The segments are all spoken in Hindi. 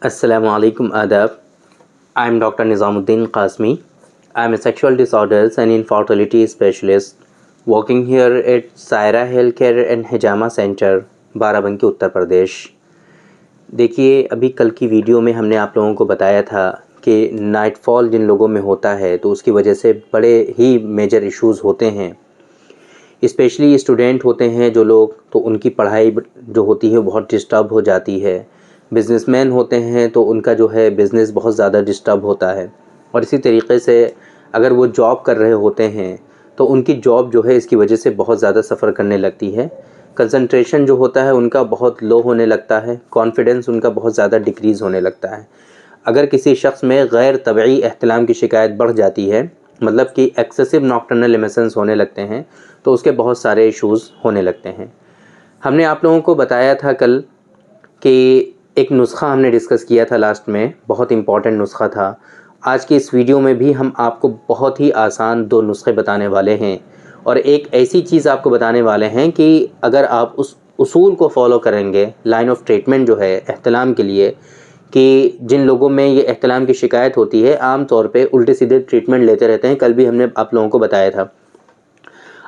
Assalamu alaikum adab. I am Dr. Nizamuddin Qasmi. I am a sexual disorders and infertility specialist working here at Saira Healthcare and Hijama Center, Barabanki Uttar Pradesh. देखिए, अभी कल की वीडियो में हमने आप लोगों को बताया था कि नाइटफॉल जिन लोगों में होता है तो उसकी वजह से बड़े ही मेजर इश्यूज़ होते हैं। स्पेशली स्टूडेंट होते हैं जो लोग, तो उनकी पढ़ाई जो होती है बहुत डिस्टर्ब हो जाती है। बिजनेसमैन होते हैं तो उनका जो है बिज़नेस बहुत ज़्यादा डिस्टर्ब होता है। और इसी तरीके से अगर वो जॉब कर रहे होते हैं तो उनकी जॉब जो है इसकी वजह से बहुत ज़्यादा सफ़र करने लगती है। कंसंट्रेशन जो होता है उनका बहुत लो होने लगता है। कॉन्फिडेंस उनका बहुत ज़्यादा डिक्रीज़ होने लगता है। अगर किसी शख्स में गैर तबई एहतिलाम की शिकायत बढ़ जाती है, मतलब कि एक्सेसिव नॉक्टर्नल इमिशंस होने लगते हैं, तो उसके बहुत सारे इश्यूज़ होने लगते हैं। हमने आप लोगों को बताया था कल कि एक नुस्खा हमने डिस्कस किया था लास्ट में, बहुत इम्पॉर्टेंट नुस्खा था। आज की इस वीडियो में भी हम आपको बहुत ही आसान 2 नुस्खे बताने वाले हैं और एक ऐसी चीज़ आपको बताने वाले हैं कि अगर आप उस उसूल को फॉलो करेंगे, लाइन ऑफ ट्रीटमेंट जो है एहतिलाम के लिए, कि जिन लोगों में ये एहतिलाम की शिकायत होती है आम तौर पे उल्टे सीधे ट्रीटमेंट लेते रहते हैं, कल भी हमने आप लोगों को बताया था।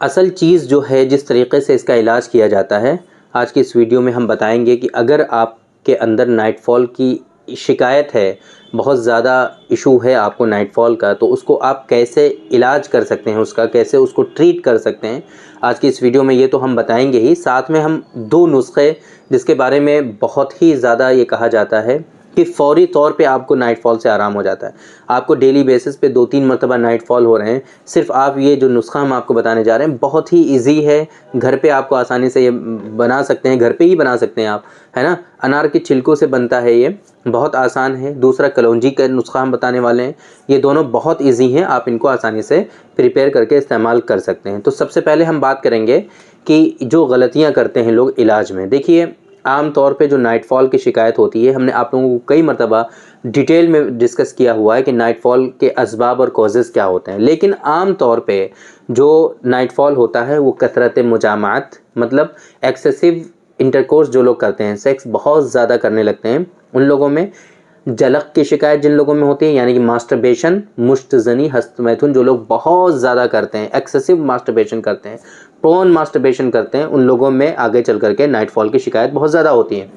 असल चीज़ जो है, जिस तरीके से इसका इलाज किया जाता है, आज की इस वीडियो में हम बताएंगे कि अगर आपके अंदर नाइटफॉल की शिकायत है, बहुत ज़्यादा इशू है आपको नाइटफॉल का, तो उसको आप कैसे इलाज कर सकते हैं, उसका कैसे उसको ट्रीट कर सकते हैं। आज की इस वीडियो में ये तो हम बताएंगे ही, साथ में हम 2 नुस्खे जिसके बारे में बहुत ही ज़्यादा ये कहा जाता है कि फ़ौरी तौर पे आपको नाइटफॉल से आराम हो जाता है। आपको डेली बेसिस पे 2-3 मरतबा नाइटफॉल हो रहे हैं, सिर्फ आप ये जो नुस्खा हम आपको बताने जा रहे हैं बहुत ही इजी है। घर पे आपको आसानी से ये बना सकते हैं, घर पे ही बना सकते हैं आप, है ना। अनार के छिलकों से बनता है, ये बहुत आसान है। दूसरा कलौंजी का नुस्खा हम बताने वाले हैं, ये दोनों बहुत ईजी हैं, आप इनको आसानी से प्रिपेयर करके इस्तेमाल कर सकते हैं। तो सबसे पहले हम बात करेंगे कि जो गलतियाँ करते हैं लोग इलाज में। देखिए, आम तौर पे जो नाइटफॉल की शिकायत होती है, हमने आप लोगों को कई मरतबा डिटेल में डिस्कस किया हुआ है कि नाइटफॉल के असबाब और कॉजेज़ क्या होते हैं। लेकिन आम तौर पे जो नाइटफॉल होता है वो कसरत मुजामात, मतलब एक्सेसिव इंटरकोर्स जो लोग करते हैं, सेक्स बहुत ज़्यादा करने लगते हैं, उन लोगों में। जलक की शिकायत जिन लोगों में होती है, यानी कि मास्टरबेशन, मुश्तजनी, हस्तमैथुन जो लोग बहुत ज़्यादा करते हैं, एक्सेसिव मास्टरबेशन करते हैं, प्रोन मास्टरबेशन करते हैं, उन लोगों में आगे चल करके नाइटफॉल की शिकायत बहुत ज़्यादा होती है।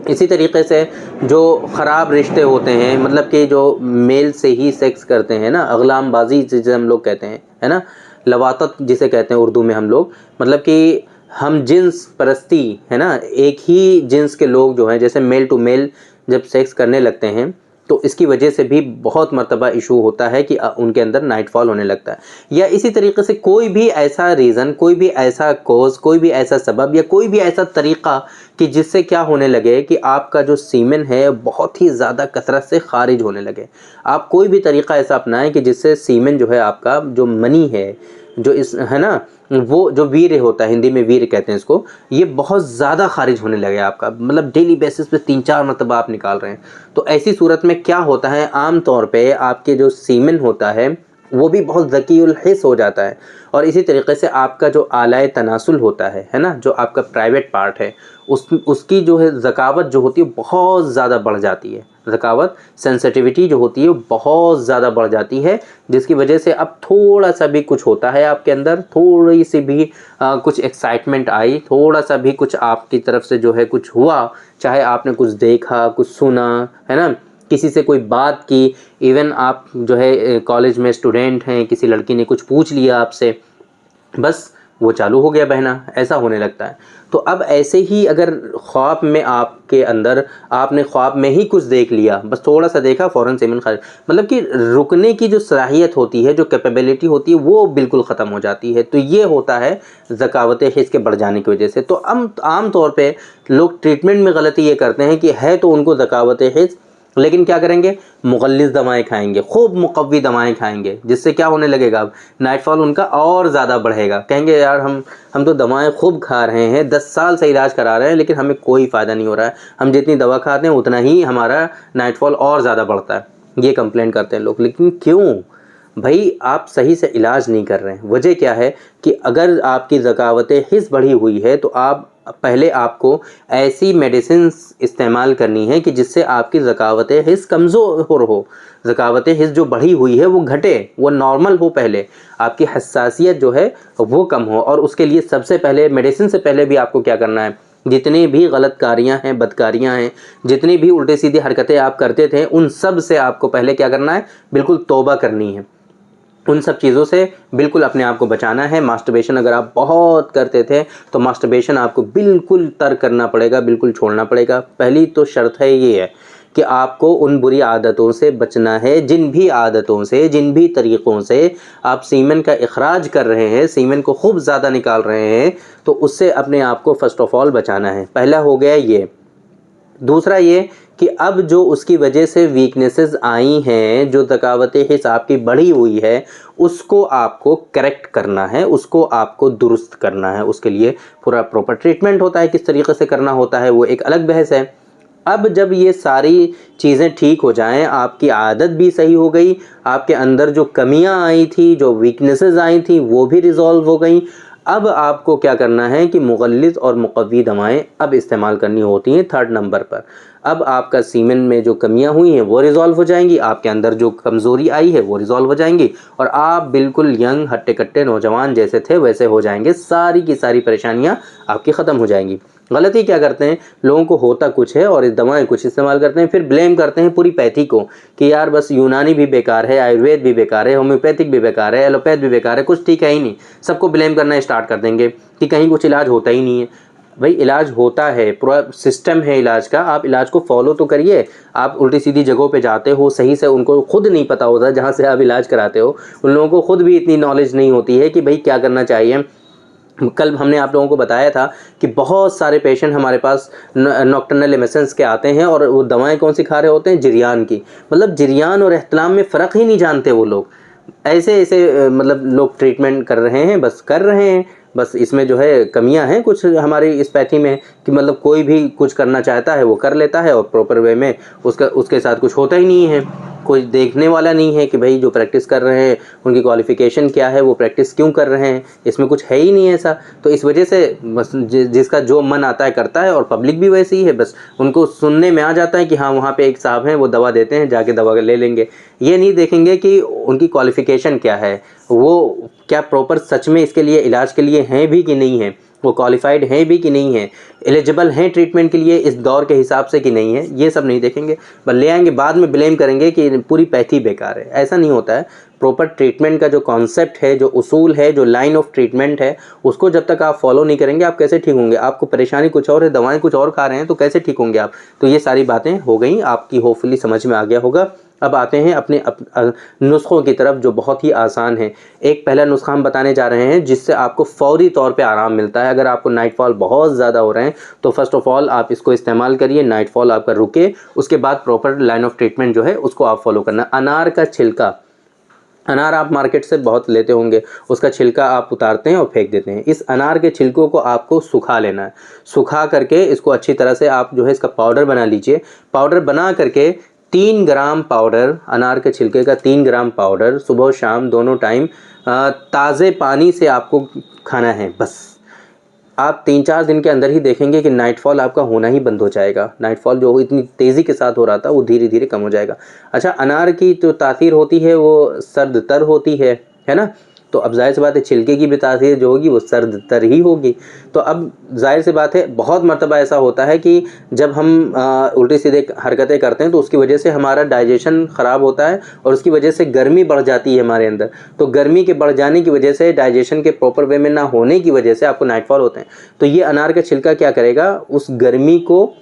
इसी तरीके से जो ख़राब रिश्ते होते हैं, मतलब कि जो मेल से ही सेक्स करते हैं ना, अगलामबाजी जिसे हम लोग कहते हैं, है ना, लवातत जिसे कहते हैं उर्दू में हम लोग, मतलब कि हम जिन्स परस्ती, है ना, एक ही जिन्स के लोग जो हैं, जैसे मेल टू मेल जब सेक्स करने लगते हैं, तो इसकी वजह से भी बहुत मरतबा इशू होता है कि उनके अंदर नाइटफॉल होने लगता है। या इसी तरीके से कोई भी ऐसा रीज़न, कोई भी ऐसा कॉज, कोई भी ऐसा सबब या कोई भी ऐसा तरीक़ा कि जिससे क्या होने लगे कि आपका जो सीमेन है बहुत ही ज़्यादा कसरत से खारिज होने लगे। आप कोई भी तरीक़ा ऐसा अपनाएं कि जिससे सीमेन जो है, आपका जो मनी है, जो इस, है ना, वो जो वीर्य होता है, हिंदी में वीर्य कहते हैं इसको, ये बहुत ज़्यादा खारिज होने लगे आपका, मतलब डेली बेसिस पे 3-4 मरतबा आप निकाल रहे हैं। तो ऐसी सूरत में क्या होता है, आम तौर पे आपके जो सीमेन होता है वो भी बहुत ज़कीउल हिस हो जाता है। और इसी तरीके से आपका जो आलाए तनासुल होता है ना, जो आपका प्राइवेट पार्ट है, उसकी जो है ज़कावत जो होती है बहुत ज़्यादा बढ़ जाती है। ज़कावत, सेंसिटिविटी जो होती है बहुत ज़्यादा बढ़ जाती है, जिसकी वजह से अब थोड़ा सा भी कुछ होता है आपके अंदर, थोड़ी सी भी कुछ एक्साइटमेंट आई, थोड़ा सा भी कुछ आपकी तरफ से जो है कुछ हुआ, चाहे आपने कुछ देखा, कुछ सुना, है ना, किसी से कोई बात की, इवन आप जो है कॉलेज में स्टूडेंट हैं, किसी लड़की ने कुछ पूछ लिया आपसे, बस वो चालू हो गया बहना, ऐसा होने लगता है। तो अब ऐसे ही अगर ख्वाब में आपके अंदर, आपने ख्वाब में ही कुछ देख लिया, बस थोड़ा सा देखा, फ़ौरन सेमेन खारिज, मतलब कि रुकने की जो सलाहियत होती है, जो कैपेबिलिटी होती है, वो बिल्कुल ख़त्म हो जाती है। तो ये होता है ज़कावत हिस्स के बढ़ जाने की वजह से। तो आम तौर पे लोग ट्रीटमेंट में गलती ये करते हैं कि है तो उनको ज़कावत हिस्स, लेकिन क्या करेंगे, मुग़ल्लिज़ दवाएँ खाएंगे, खूब मुक़व्वी दवाएँ खाएंगे, जिससे क्या होने लगेगा, अब नाइटफॉल उनका और ज़्यादा बढ़ेगा। कहेंगे यार हम तो दवाएँ खूब खा रहे हैं, 10 साल से इलाज करा रहे हैं, लेकिन हमें कोई फ़ायदा नहीं हो रहा है, हम जितनी दवा खाते हैं उतना ही हमारा नाइटफॉल और ज़्यादा बढ़ता है। ये कंप्लेन करते हैं लोग। लेकिन क्यों भाई, आप सही से इलाज नहीं कर रहे हैं। वजह क्या है कि अगर आपकी ज़कावत हिस्स बढ़ी हुई है तो आप पहले आपको ऐसी मेडिसिन इस्तेमाल करनी है कि जिससे आपकी ज़कावत हिस्स कमज़ोर हो, ज़कावत हिस्स जो बढ़ी हुई है वो घटे, वो नॉर्मल हो, पहले आपकी हसासियत जो है वो कम हो। और उसके लिए सबसे पहले मेडिसिन से पहले भी आपको क्या करना है, जितनी भी गलतकारियाँ हैं, बदकारियाँ हैं, जितनी भी उल्टे सीधी हरकतें आप करते थे, उन सब से आपको पहले क्या करना है, बिल्कुल तौबा करनी है। उन सब चीज़ों से बिल्कुल अपने आप को बचाना है। मास्टरबेशन अगर आप बहुत करते थे तो मास्टरबेशन आपको बिल्कुल तर्क करना पड़ेगा, बिल्कुल छोड़ना पड़ेगा। पहली तो शर्त है ये है कि आपको उन बुरी आदतों से बचना है, जिन भी आदतों से, जिन भी तरीक़ों से आप सीमेन का इखराज कर रहे हैं, सीमेन को खूब ज़्यादा निकाल रहे हैं, तो उससे अपने आप को फ़र्स्ट ऑफ़ ऑल बचाना है। पहला हो गया ये। दूसरा ये कि अब जो उसकी वजह से वीकनेसेस आई हैं, जो थकावत हिस्स आपकी बढ़ी हुई है, उसको आपको करेक्ट करना है, उसको आपको दुरुस्त करना है। उसके लिए पूरा प्रॉपर ट्रीटमेंट होता है, किस तरीक़े से करना होता है वो एक अलग बहस है। अब जब ये सारी चीज़ें ठीक हो जाएं, आपकी आदत भी सही हो गई, आपके अंदर जो कमियां आई थी, जो वीकनेसेस आई थी, वो भी रिज़ॉल्व हो गई। अब आपको क्या करना है कि मुग़ल्लिज़ और मुक़व्वी दवाएं अब इस्तेमाल करनी होती हैं थर्ड नंबर पर। अब आपका सीमेन में जो कमियां हुई हैं वो रिज़ॉल्व हो जाएंगी, आपके अंदर जो कमज़ोरी आई है वो रिज़ॉल्व हो जाएंगी, और आप बिल्कुल यंग हट्टे कट्टे नौजवान जैसे थे वैसे हो जाएंगे। सारी की सारी परेशानियां आपकी ख़त्म हो जाएंगी। गलती क्या करते हैं, लोगों को होता कुछ है और दवाएं कुछ इस्तेमाल करते हैं, फिर ब्लेम करते हैं पूरी पैथी को कि यार बस यूनानी भी बेकार है, आयुर्वेद भी बेकार है, होम्योपैथिक भी बेकार है, एलोपैथ भी बेकार है, कुछ ठीक है ही नहीं। सबको ब्लेम करना स्टार्ट कर देंगे कि कहीं कुछ इलाज होता ही नहीं है। भाई इलाज होता है, पूरा सिस्टम है इलाज का, आप इलाज को फॉलो तो करिए। आप उल्टी सीधी जगहों पे जाते हो, सही से उनको खुद नहीं पता होता जहाँ से आप इलाज कराते हो, उन लोगों को खुद भी इतनी नॉलेज नहीं होती है कि भाई क्या करना चाहिए। कल हमने आप लोगों को बताया था कि बहुत सारे पेशेंट हमारे पास नॉक्टर्नल एमिशंस के आते हैं और वो दवाएं कौन सी खा रहे होते हैं, जिरियान की। मतलब जिरियान और एहतलाम में फ़र्क ही नहीं जानते वो लोग। ऐसे ऐसे मतलब लोग ट्रीटमेंट कर रहे हैं, बस कर रहे हैं। बस इसमें जो है कमियां हैं कुछ हमारी इस पैथी में कि मतलब कोई भी कुछ करना चाहता है वो कर लेता है और प्रॉपर वे में उसके साथ कुछ होता ही नहीं है। कोई देखने वाला नहीं है कि भाई जो प्रैक्टिस कर रहे हैं उनकी क्वालिफ़िकेशन क्या है, वो प्रैक्टिस क्यों कर रहे हैं, इसमें कुछ है ही नहीं ऐसा। तो इस वजह से बस जिसका जो मन आता है करता है, और पब्लिक भी वैसी ही है। बस उनको सुनने में आ जाता है कि हाँ वहाँ पे एक साहब हैं वो दवा देते हैं, जाके दवा ले लेंगे। ये नहीं देखेंगे कि उनकी क्वालिफ़िकेशन क्या है, वो क्या प्रॉपर सच में इसके लिए इलाज के लिए हैं भी कि नहीं हैं, वो क्वालिफाइड हैं भी कि नहीं हैं, एलिजिबल हैं ट्रीटमेंट के लिए इस दौर के हिसाब से कि नहीं है, ये सब नहीं देखेंगे। बस ले आएंगे, बाद में ब्लेम करेंगे कि पूरी पैथी बेकार है। ऐसा नहीं होता है। प्रॉपर ट्रीटमेंट का जो कॉन्सेप्ट है, जो उसूल है, जो लाइन ऑफ ट्रीटमेंट है, उसको जब तक आप फॉलो नहीं करेंगे आप कैसे ठीक होंगे। आपको परेशानी कुछ और है, दवाएं कुछ और खा रहे हैं, तो कैसे ठीक होंगे आप। तो ये सारी बातें हो गई, आपकी होपफुली समझ में आ गया होगा। अब आते हैं अपने नुस्खों की तरफ जो बहुत ही आसान है। एक पहला नुस्खा हम बताने जा रहे हैं जिससे आपको फ़ौरी तौर पे आराम मिलता है। अगर आपको नाइट फॉल बहुत ज़्यादा हो रहे हैं तो फर्स्ट ऑफ़ ऑल आप इसको इस्तेमाल करिए, नाइट फॉल आपका रुके, उसके बाद प्रॉपर लाइन ऑफ ट्रीटमेंट जो है उसको आप फॉलो करना। अनार का छिलका, अनार आप मार्केट से बहुत लेते होंगे, उसका छिलका आप उतारते हैं और फेंक देते हैं। इस अनार के छिलकों को आपको सुखा लेना है। सुखा करके इसको अच्छी तरह से आप जो है इसका पाउडर बना लीजिए। पाउडर बना करके 3 ग्राम पाउडर, अनार के छिलके का 3 ग्राम पाउडर सुबह शाम दोनों टाइम ताज़े पानी से आपको खाना है। बस आप 3-4 दिन के अंदर ही देखेंगे कि नाइटफॉल आपका होना ही बंद हो जाएगा। नाइटफॉल जो इतनी तेज़ी के साथ हो रहा था वो धीरे धीरे कम हो जाएगा। अच्छा, अनार की जो तासीर होती है वो सर्द तर होती है ना। तो अब जाहिर सी बात है छिलके की भी तासीर जो होगी वो सर्द तर ही होगी। तो अब जाहिर सी बात है बहुत मर्तबा ऐसा होता है कि जब हम उल्टी सीधे हरकतें करते हैं तो उसकी वजह से हमारा डाइजेशन ख़राब होता है और उसकी वजह से गर्मी बढ़ जाती है हमारे अंदर। तो गर्मी के बढ़ जाने की वजह से, डाइजेशन के प्रॉपर वे में ना होने की वजह से आपको नाइटफॉल होते हैं। तो ये अनार का छिलका क्या करेगा, उस गर्मी को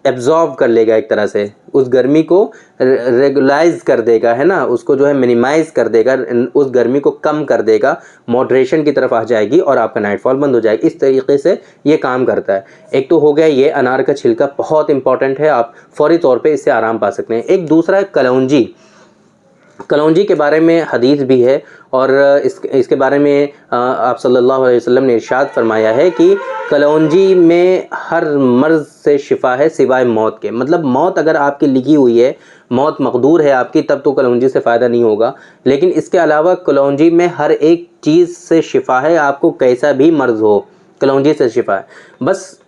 एब्जॉर्ब कर लेगा, एक तरह से उस गर्मी को रेगुलाइज कर देगा, है ना, उसको जो है मिनिमाइज कर देगा, उस गर्मी को कम कर देगा, मॉडरेशन की तरफ आ जाएगी और आपका नाइटफॉल बंद हो जाएगी। इस तरीके से ये काम करता है। एक तो हो गया ये अनार का छिलका, बहुत इंपॉर्टेंट है, आप फौरी तौर पे इससे आराम पा सकते हैं। एक दूसरा है कलौंजी। कलौंजी के बारे में हदीस भी है और इसके बारे में आप सल्लल्लाहु अलैहि वसल्लम ने इरशाद फरमाया है कि कलौंजी में हर मर्ज़ से शिफा है सिवाय मौत के। मतलब मौत अगर आपकी लिखी हुई है, मौत मकदूर है आपकी, तब तो कलौंजी से फ़ायदा नहीं होगा। लेकिन इसके अलावा कलौंजी में हर एक चीज़ से शिफा है, आपको कैसा भी मर्ज़ हो, कलौंजी से शिफा है। बस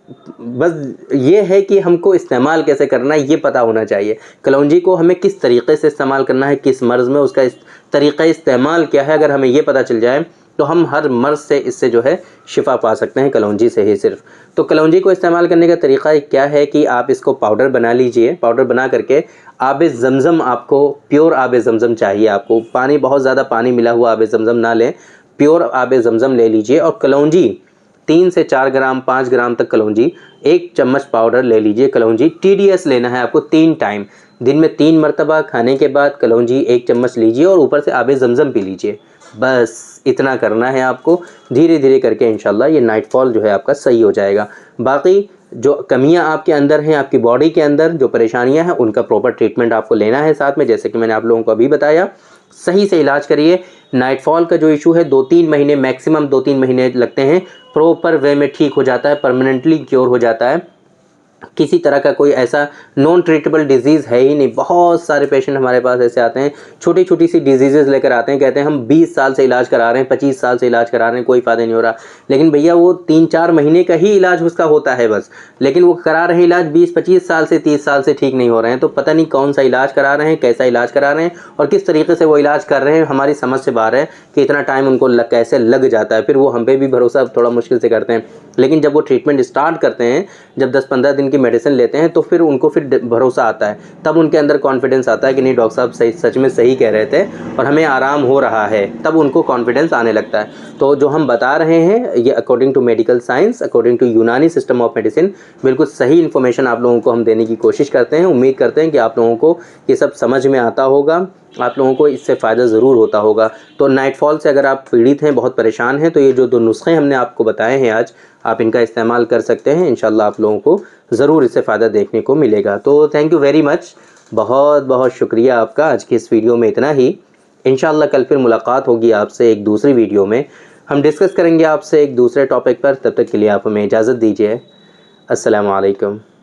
ये है कि हमको इस्तेमाल कैसे करना है ये पता होना चाहिए। कलौंजी को हमें किस तरीक़े से इस्तेमाल करना है, किस मर्ज़ में उसका तरीक़ा इस्तेमाल क्या है, अगर हमें ये पता चल जाए तो हम हर मर्ज़ से इससे जो है शिफा पा सकते हैं कलौंजी से ही सिर्फ। तो कलौंजी को इस्तेमाल करने का तरीक़ा क्या है कि आप इसको पाउडर बना लीजिए। पाउडर बना करके आबे ज़मज़म, आपको प्योर आबे ज़मज़म चाहिए। आपको पानी, बहुत ज़्यादा पानी मिला हुआ आबे ज़मज़म ना लें, प्योर आबे ज़मज़म ले लीजिए। और कलौंजी 3 से 4 ग्राम 5 ग्राम तक कलौंजी, 1 चम्मच पाउडर ले लीजिए। कलौंजी TDS लेना है आपको 3 टाइम, दिन में 3 मरतबा खाने के बाद कलौंजी 1 चम्मच लीजिए और ऊपर से आबे ज़मज़म पी लीजिए। बस इतना करना है आपको। धीरे धीरे करके इंशाल्लाह ये नाइटफॉल जो है आपका सही हो जाएगा। बाकी जो कमियां आपके अंदर हैं, आपकी बॉडी के अंदर जो परेशानियां हैं, उनका प्रॉपर ट्रीटमेंट आपको लेना है साथ में, जैसे कि मैंने आप लोगों को अभी बताया। सही से इलाज करिए। नाइटफॉल का जो इशू है 2-3 महीने, मैक्सिमम 2-3 महीने लगते हैं, प्रॉपर वे में ठीक हो जाता है, परमानेंटली क्योर हो जाता है। किसी तरह का कोई ऐसा नॉन ट्रीटेबल डिजीज़ है ही नहीं। बहुत सारे पेशेंट हमारे पास ऐसे आते हैं, छोटी छोटी सी डिजीज़ेज़ लेकर आते हैं, कहते हैं हम 20 साल से इलाज करा रहे हैं, 25 साल से इलाज करा रहे हैं, कोई फ़ायदा नहीं हो रहा। लेकिन भैया वो 3-4 महीने का ही इलाज उसका होता है बस, लेकिन वो करा रहे हैं इलाज 20-25 साल से, 30 साल से ठीक नहीं हो रहे हैं। तो पता नहीं कौन सा इलाज करा रहे हैं, कैसा इलाज करा रहे हैं और किस तरीके से वो इलाज कर रहे हैं। हमारी समझ से बाहर है कि इतना टाइम उनको कैसे लग जाता है। फिर वो हम पे भी भरोसा थोड़ा मुश्किल से करते हैं। लेकिन जब वो ट्रीटमेंट स्टार्ट करते हैं, जब 10-15 दिन की मेडिसिन लेते हैं, तो फिर उनको फिर भरोसा आता है, तब उनके अंदर कॉन्फिडेंस आता है कि नहीं डॉक्टर साहब सही, सच में सही कह रहे थे और हमें आराम हो रहा है, तब उनको कॉन्फिडेंस आने लगता है। तो जो हम बता रहे हैं ये according to medical science, according to Unani system of medicine, बिल्कुल सही इन्फॉर्मेशन आप लोगों को हम देने की कोशिश करते हैं। उम्मीद करते हैं कि आप लोगों को ये सब समझ में आता होगा, आप लोगों को इससे फ़ायदा ज़रूर होता होगा। तो नाइटफॉल से अगर आप पीड़ित हैं, बहुत परेशान हैं, तो ये जो 2 नुस्खे हमने आपको बताए हैं आज, आप इनका इस्तेमाल कर सकते हैं। इंशाल्लाह आप लोगों को ज़रूर इससे फ़ायदा देखने को मिलेगा। तो थैंक यू वेरी मच, बहुत बहुत शुक्रिया आपका। आज की इस वीडियो में इतना ही। इंशाल्लाह कल फिर मुलाकात होगी आपसे एक दूसरी वीडियो में, हम डिस्कस करेंगे आपसे एक दूसरे टॉपिक पर। तब तक के लिए आप हमें इजाज़त दीजिए। अस्सलामु अलैकुम।